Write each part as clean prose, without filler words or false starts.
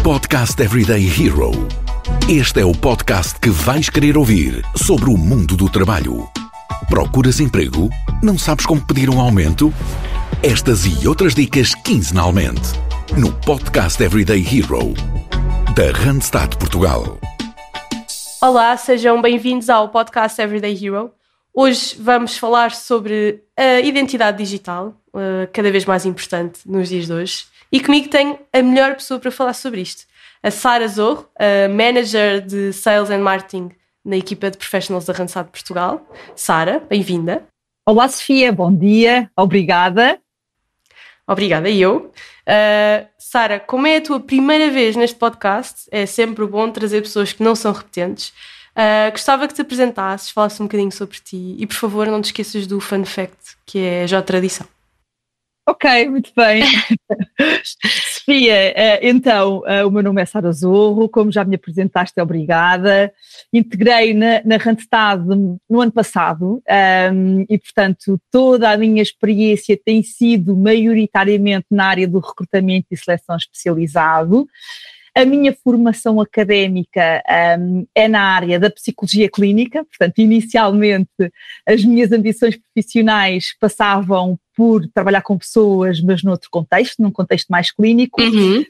Podcast Everyday Hero. Este é o podcast que vais querer ouvir sobre o mundo do trabalho. Procuras emprego? Não sabes como pedir um aumento? Estas e outras dicas quinzenalmente no Podcast Everyday Hero da Randstad Portugal. Olá, sejam bem-vindos ao Podcast Everyday Hero. Hoje vamos falar sobre a identidade digital, cada vez mais importante nos dias de hoje. E comigo tenho a melhor pessoa para falar sobre isto, a Sara Zorro, a Manager de Sales and Marketing na equipa de Professionals da Randstad Portugal. Sara, bem-vinda. Olá, Sofia, bom dia, obrigada. Obrigada, eu. Sara, como é a tua primeira vez neste podcast, é sempre bom trazer pessoas que não são repetentes. Gostava que te apresentasses, falasses um bocadinho sobre ti e, por favor, não te esqueças do fun fact, que é já tradição. Ok, muito bem. Sofia, então, o meu nome é Sara Zorro, como já me apresentaste, obrigada. Integrei na Randstad no ano passado e, portanto, toda a minha experiência tem sido maioritariamente na área do recrutamento e seleção especializado. A minha formação académica é na área da psicologia clínica, portanto, inicialmente as minhas ambições profissionais passavam por trabalhar com pessoas, mas noutro contexto, num contexto mais clínico,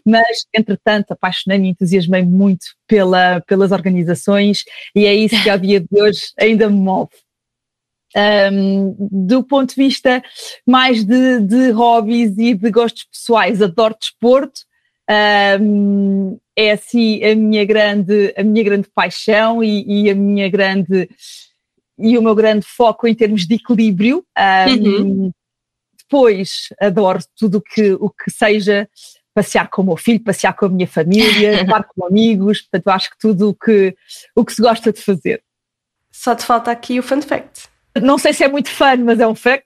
mas, entretanto, apaixonei-me e entusiasmei-me muito pelas organizações e é isso que ao dia de hoje ainda me move. Do ponto de vista mais de hobbies e de gostos pessoais, adoro desporto. É assim a minha grande paixão e o meu grande foco em termos de equilíbrio. Depois adoro tudo o que seja passear com o meu filho, passear com a minha família, estar com amigos, portanto acho que tudo o que se gosta de fazer. Só te falta aqui o fun fact. Não sei se é muito fun, mas é um fact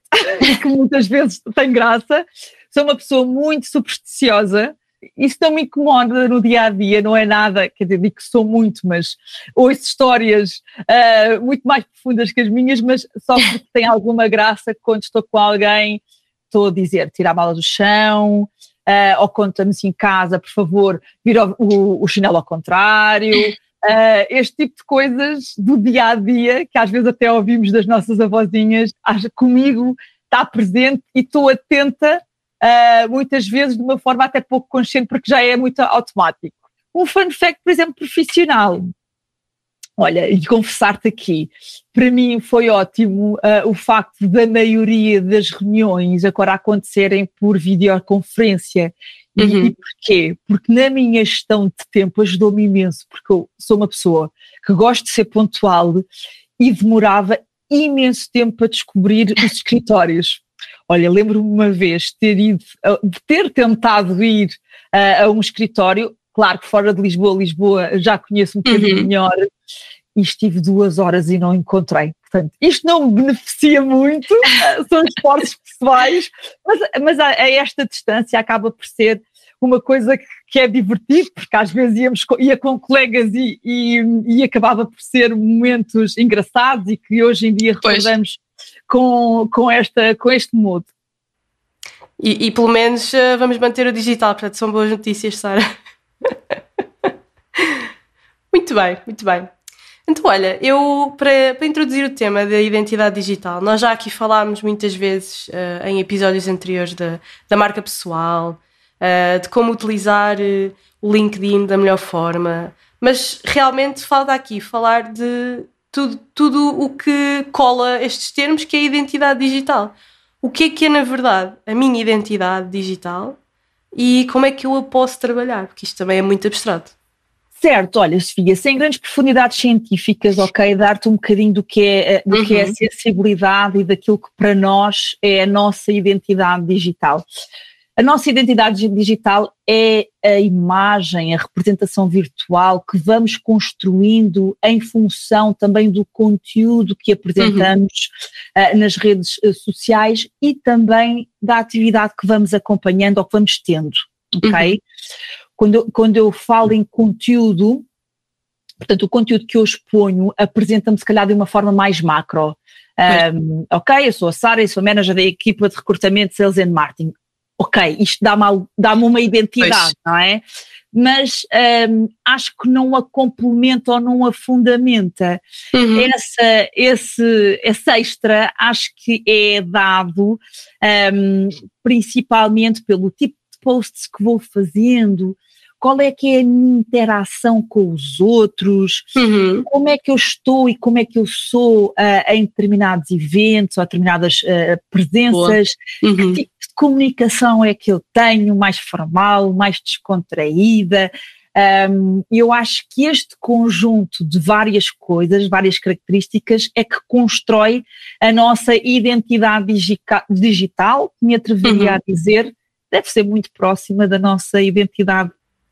que muitas vezes tem graça. Sou uma pessoa muito supersticiosa. Isso não me incomoda no dia-a-dia, não é nada, quer dizer, digo que sou muito, mas ouço histórias muito mais profundas que as minhas, mas só porque tem alguma graça quando estou com alguém, estou a dizer, tira a mala do chão, ou quando estamos em casa, por favor, vira o chinelo ao contrário, este tipo de coisas do dia-a-dia, que às vezes até ouvimos das nossas avózinhas, comigo está presente e estou atenta, muitas vezes de uma forma até pouco consciente, porque já é muito automático. Um fun fact, por exemplo, profissional. Olha, e confessar-te aqui, para mim foi ótimo o facto da maioria das reuniões agora acontecerem por videoconferência. E porquê? Porque na minha gestão de tempo ajudou-me imenso, porque eu sou uma pessoa que gosto de ser pontual e demorava imenso tempo a descobrir os escritórios. Olha, lembro-me uma vez de ter tentado ir a um escritório, claro que fora de Lisboa já conheço um bocadinho melhor, e estive 2 horas e não encontrei. Portanto, isto não me beneficia muito, são esforços pessoais, mas a esta distância acaba por ser uma coisa que é divertido, porque às vezes ia com colegas e acabava por ser momentos engraçados e que hoje em dia recordamos com este modo. E pelo menos vamos manter o digital, portanto são boas notícias, Sara. Muito bem, muito bem. Então olha, eu para introduzir o tema da identidade digital, nós já aqui falámos muitas vezes em episódios anteriores da marca pessoal, de como utilizar o LinkedIn da melhor forma, mas realmente falta aqui falar de tudo o que cola estes termos, que é a identidade digital. O que é na verdade a minha identidade digital e como é que eu a posso trabalhar, porque isto também é muito abstrato. Certo, olha, Sofia, sem grandes profundidades científicas, ok, dar-te um bocadinho do que é a sensibilidade e daquilo que para nós é a nossa identidade digital. A nossa identidade digital é a imagem, a representação virtual que vamos construindo em função também do conteúdo que apresentamos nas redes sociais e também da atividade que vamos acompanhando ou que vamos tendo, ok? Quando eu falo em conteúdo, portanto, o conteúdo que eu exponho apresenta-me se calhar de uma forma mais macro. Ok, eu sou a Sara e sou a manager da equipa de recrutamento, Sales and Marketing. ok, isto dá-me uma identidade, não é? Mas acho que não a complementa ou não a fundamenta. Esse extra acho que é dado principalmente pelo tipo de posts que vou fazendo, qual é que é a minha interação com os outros, como é que eu estou e como é que eu sou em determinados eventos ou determinadas presenças, que tipo de comunicação é que eu tenho, mais formal, mais descontraída. Eu acho que este conjunto de várias coisas, várias características, é que constrói a nossa identidade digital, que me atreveria a dizer, deve ser muito próxima da nossa identidade.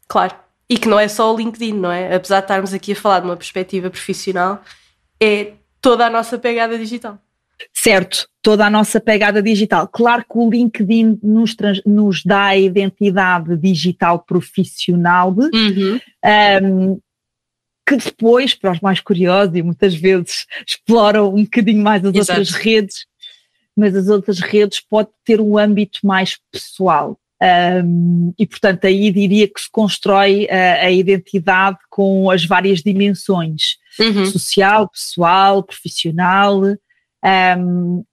Claro, e que não é só o LinkedIn, não é? Apesar de estarmos aqui a falar de uma perspectiva profissional, é toda a nossa pegada digital. Certo, toda a nossa pegada digital. Claro que o LinkedIn nos dá a identidade digital profissional, que depois, para os mais curiosos e muitas vezes exploram um bocadinho mais as outras redes, mas as outras redes podem ter um âmbito mais pessoal. E portanto aí diria que se constrói a identidade com as várias dimensões, social, pessoal, profissional.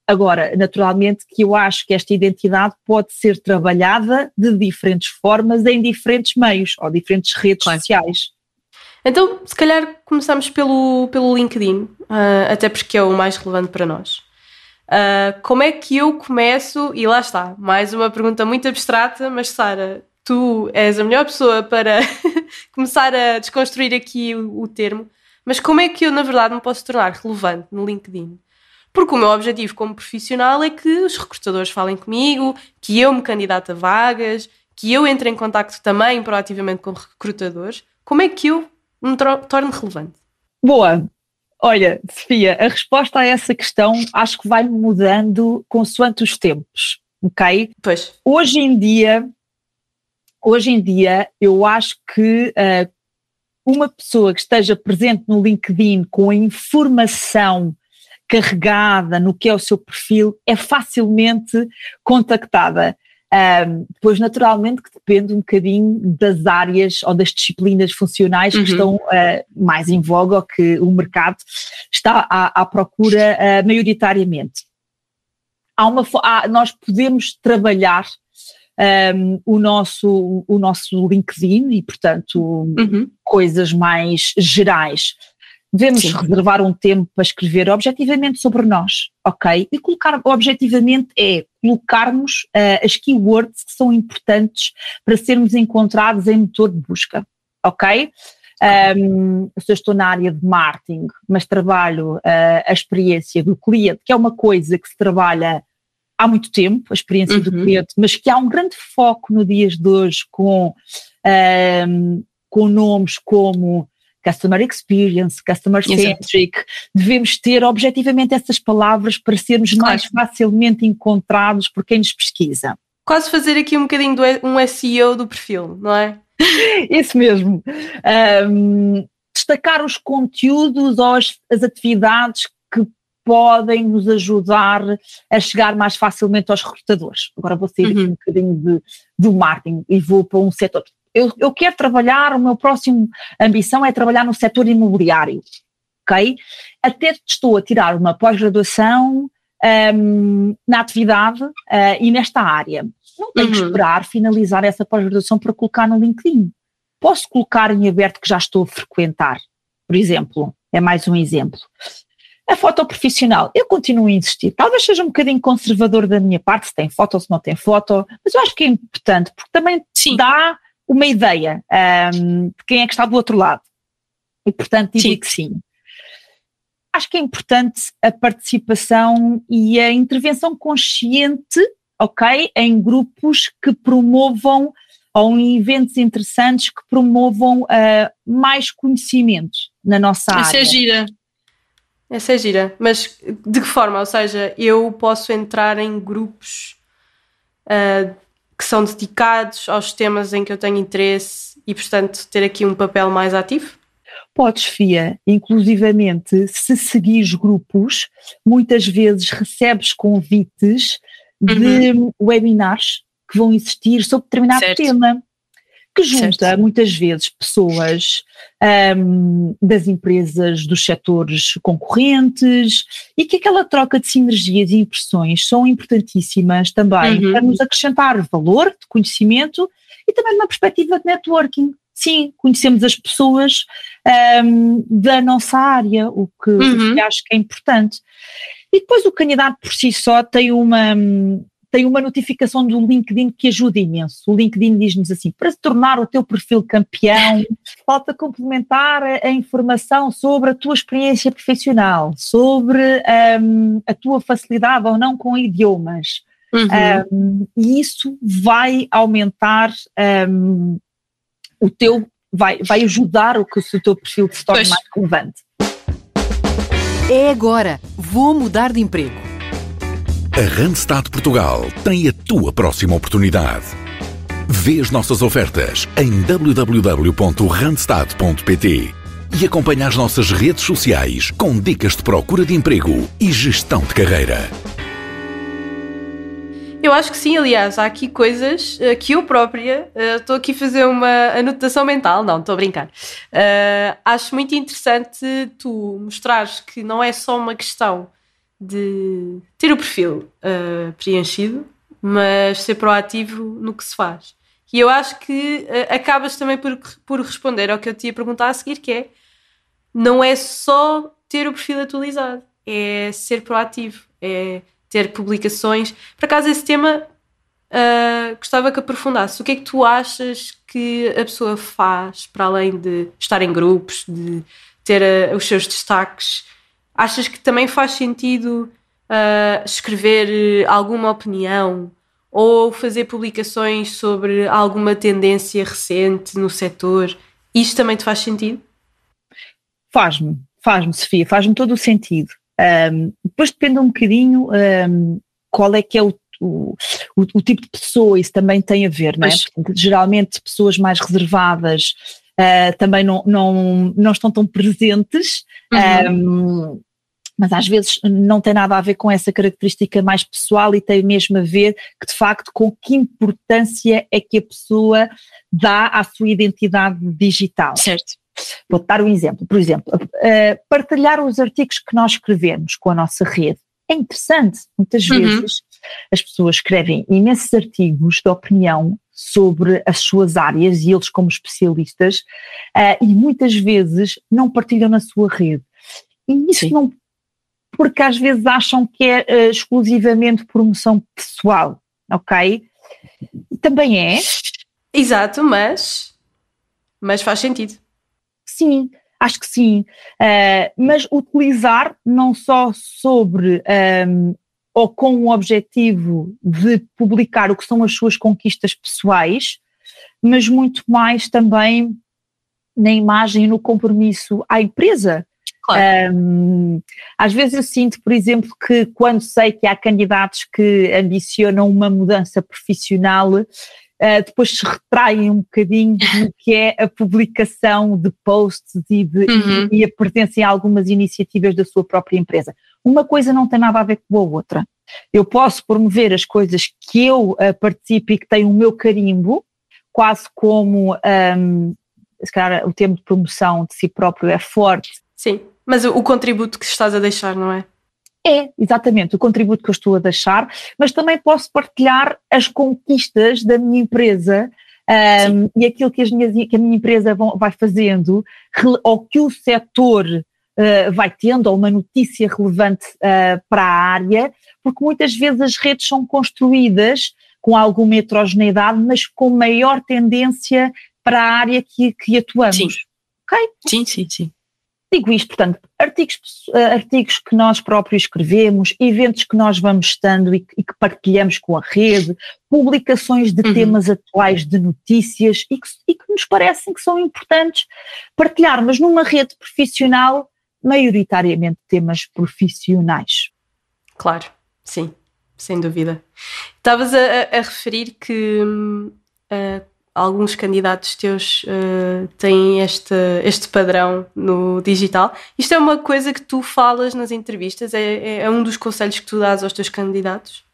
Agora, naturalmente que eu acho que esta identidade pode ser trabalhada de diferentes formas em diferentes meios ou diferentes redes sociais. Então, se calhar começamos pelo LinkedIn, até porque é o mais relevante para nós. Como é que eu começo? E lá está, mais uma pergunta muito abstrata, mas Sara, tu és a melhor pessoa para começar a desconstruir aqui o termo, mas como é que eu na verdade me posso tornar relevante no LinkedIn? Porque o meu objetivo como profissional é que os recrutadores falem comigo, que eu me candidate a vagas, que eu entre em contacto também proativamente com recrutadores. Como é que eu me torno relevante? Boa! Olha, Sofia, a resposta a essa questão acho que vai mudando consoante os tempos, ok? Pois. Hoje em dia eu acho que uma pessoa que esteja presente no LinkedIn com a informação carregada no que é o seu perfil é facilmente contactada. Depois, naturalmente, que depende um bocadinho das áreas ou das disciplinas funcionais que estão mais em voga ou que o mercado está à procura maioritariamente. Nós podemos trabalhar o nosso LinkedIn e, portanto, coisas mais gerais. Devemos reservar um tempo para escrever objetivamente sobre nós, ok? E colocarmos as keywords que são importantes para sermos encontrados em motor de busca, ok? Se eu estou na área de marketing, mas trabalho a experiência do cliente, que é uma coisa que se trabalha há muito tempo, a experiência do cliente, mas que há um grande foco no dias de hoje com nomes como Customer Experience, Customer Centric, devemos ter objetivamente essas palavras para sermos mais facilmente encontrados por quem nos pesquisa. Quase fazer aqui um bocadinho um SEO do perfil, não é? Isso mesmo. Destacar os conteúdos ou as atividades que podem nos ajudar a chegar mais facilmente aos recrutadores. Agora vou sair aqui um bocadinho do marketing e vou para um setor. Eu quero trabalhar, o meu próximo ambição é trabalhar no setor imobiliário, ok? Até estou a tirar uma pós-graduação na atividade e nesta área. Não tenho que esperar finalizar essa pós-graduação para colocar no LinkedIn. Posso colocar em aberto que já estou a frequentar, por exemplo, é mais um exemplo. A foto profissional, eu continuo a insistir, talvez seja um bocadinho conservador da minha parte, se tem foto ou se não tem foto, mas eu acho que é importante, porque também dá uma ideia de quem é que está do outro lado. E, portanto, digo que sim. Acho que é importante a participação e a intervenção consciente, ok, em grupos que promovam, ou em eventos interessantes que promovam mais conhecimento na nossa área. Essa é gira. Mas de que forma? Ou seja, eu posso entrar em grupos que são dedicados aos temas em que eu tenho interesse e, portanto, ter aqui um papel mais ativo? Podes, Fia. Inclusivamente, se seguires grupos, muitas vezes recebes convites de webinars que vão existir sobre determinado tema, que junta muitas vezes pessoas das empresas, dos setores concorrentes, e que aquela troca de sinergias e impressões são importantíssimas também para nos acrescentar valor de conhecimento e também uma perspectiva de networking. Sim, conhecemos as pessoas da nossa área, o que acho que é importante. E depois o candidato por si só tem uma notificação do LinkedIn que ajuda imenso. O LinkedIn diz-nos assim: para se tornar o teu perfil campeão, falta complementar a informação sobre a tua experiência profissional, sobre a tua facilidade ou não com idiomas. E isso vai aumentar vai ajudar que o teu perfil se torne mais relevante. É agora, vou mudar de emprego. A Randstad Portugal tem a tua próxima oportunidade. Vê as nossas ofertas em www.randstad.pt e acompanha as nossas redes sociais com dicas de procura de emprego e gestão de carreira. Eu acho que sim, aliás, há aqui coisas que eu própria estou aqui a fazer uma anotação mental, não, estou a brincar. Acho muito interessante tu mostrares que não é só uma questão de ter o perfil preenchido, mas ser proativo no que se faz. E eu acho que acabas também por responder ao que eu te ia perguntar a seguir, que é, não é só ter o perfil atualizado, é ser proativo, é ter publicações. Por acaso esse tema gostava que aprofundasse. O que é que tu achas que a pessoa faz para além de estar em grupos, de ter os seus destaques? Achas que também faz sentido escrever alguma opinião ou fazer publicações sobre alguma tendência recente no setor? Isto também te faz sentido? Faz-me, Sofia, faz-me todo o sentido. Depois depende um bocadinho qual é que é o tipo de pessoa, isso também tem a ver, não é? Portanto, geralmente pessoas mais reservadas também não estão tão presentes, mas às vezes não tem nada a ver com essa característica mais pessoal e tem mesmo a ver que, de facto, com que importância é que a pessoa dá à sua identidade digital. Certo. Vou-te dar um exemplo. Por exemplo, partilhar os artigos que nós escrevemos com a nossa rede é interessante. Muitas vezes as pessoas escrevem imensos artigos de opinião sobre as suas áreas e eles como especialistas e muitas vezes não partilham na sua rede. E isso não, porque às vezes acham que é exclusivamente promoção pessoal, ok? Também é. Exato, mas faz sentido. Sim, acho que sim, mas utilizar não só sobre ou com o objetivo de publicar o que são as suas conquistas pessoais, mas muito mais também na imagem e no compromisso à empresa. Claro. Às vezes eu sinto, por exemplo, que quando sei que há candidatos que ambicionam uma mudança profissional, depois se retraem um bocadinho do que é a publicação de posts e a presença em algumas iniciativas da sua própria empresa. Uma coisa não tem nada a ver com a outra. Eu posso promover as coisas que eu participo e que têm o meu carimbo, quase como, se calhar o termo de promoção de si próprio é forte. Sim, mas o contributo que estás a deixar, não é? É, exatamente, o contributo que eu estou a deixar, mas também posso partilhar as conquistas da minha empresa e aquilo que a minha empresa vai fazendo, ou que o setor vai tendo, ou uma notícia relevante para a área, porque muitas vezes as redes são construídas com alguma heterogeneidade, mas com maior tendência para a área que atuamos. Sim. Okay? Sim. Digo isto, portanto, artigos que nós próprios escrevemos, eventos que nós vamos estando e que partilhamos com a rede, publicações de temas atuais de notícias e que nos parecem que são importantes partilhar, mas numa rede profissional, maioritariamente temas profissionais. Claro, sim, sem dúvida. Estavas a referir que alguns candidatos teus têm este padrão no digital. Isto é uma coisa que tu falas nas entrevistas? É um dos conselhos que tu dás aos teus candidatos?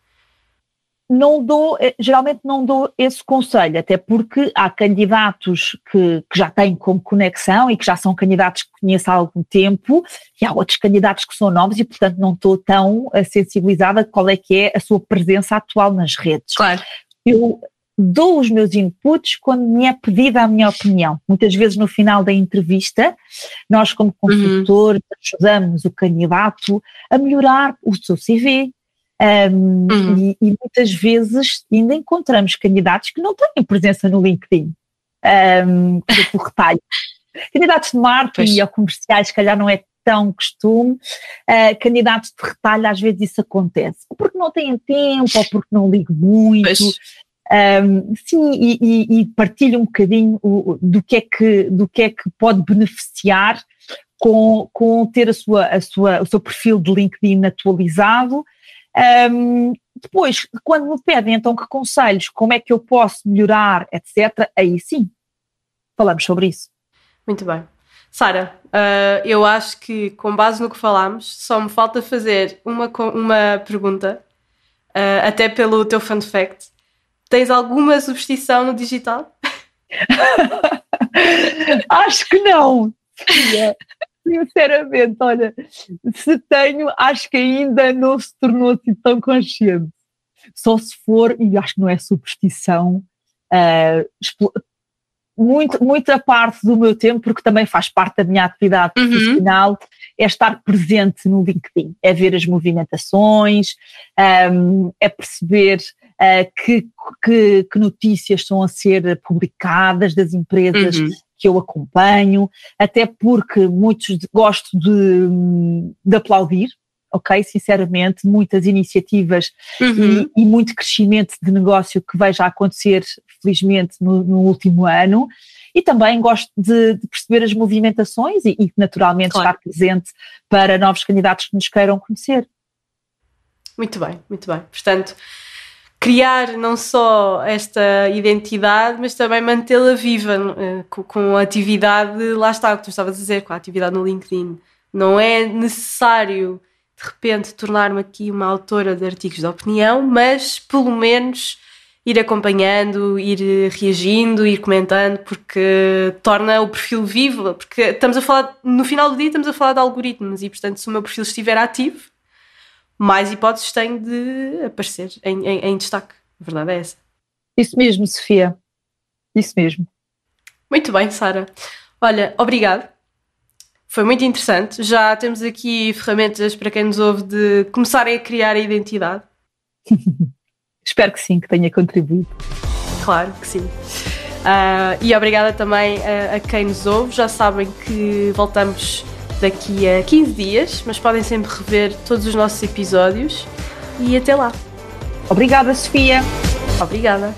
geralmente não dou esse conselho, até porque há candidatos que já têm como conexão e que já são candidatos que conheço há algum tempo, e há outros candidatos que são novos e, portanto, não estou tão sensibilizada de qual é que é a sua presença atual nas redes. Claro. Eu dou os meus inputs quando me é pedida a minha opinião. Muitas vezes no final da entrevista, nós como consultores ajudamos o candidato a melhorar o seu CV, e muitas vezes ainda encontramos candidatos que não têm presença no LinkedIn, por retalho. Candidatos de marketing ou comerciais, se calhar não é tão costume, candidatos de retalho às vezes isso acontece, ou porque não têm tempo, ou porque não ligam muito. Sim, e partilho um bocadinho do que é que pode beneficiar com ter o seu perfil de LinkedIn atualizado. Depois, quando me pedem então que conselhos, como é que eu posso melhorar, etc., aí sim, falamos sobre isso. Muito bem. Sara, eu acho que com base no que falámos, só me falta fazer uma pergunta, até pelo teu fun fact. Tens alguma superstição no digital? Acho que não. Sinceramente, olha, se tenho, acho que ainda não se tornou assim tão consciente. Só se for, e acho que não é superstição, muita parte do meu tempo, porque também faz parte da minha atividade profissional, é estar presente no LinkedIn, é ver as movimentações, é perceber que notícias estão a ser publicadas das empresas que eu acompanho, até porque gosto de aplaudir, ok, sinceramente, muitas iniciativas e muito crescimento de negócio que vejo a acontecer, felizmente, no último ano, e também gosto de perceber as movimentações e naturalmente estar presente para novos candidatos que nos queiram conhecer. Muito bem, muito bem. Portanto, criar não só esta identidade, mas também mantê-la viva com a atividade, lá está o que tu estavas a dizer, com a atividade no LinkedIn. Não é necessário, de repente, tornar-me aqui uma autora de artigos de opinião, mas pelo menos ir acompanhando, ir reagindo, ir comentando, porque torna o perfil vivo, porque estamos a falar, no final do dia estamos a falar de algoritmos e, portanto, se o meu perfil estiver ativo, mais hipóteses tenho de aparecer em destaque. A verdade é essa. Isso mesmo, Sofia. Isso mesmo. Muito bem, Sara. Olha, obrigado. Foi muito interessante. Já temos aqui ferramentas para quem nos ouve de começarem a criar a identidade. Espero que sim, que tenha contribuído. Claro que sim. E obrigada também a quem nos ouve. Já sabem que voltamos daqui a 15 dias, mas podem sempre rever todos os nossos episódios e até lá. Obrigada, Sofia. Obrigada.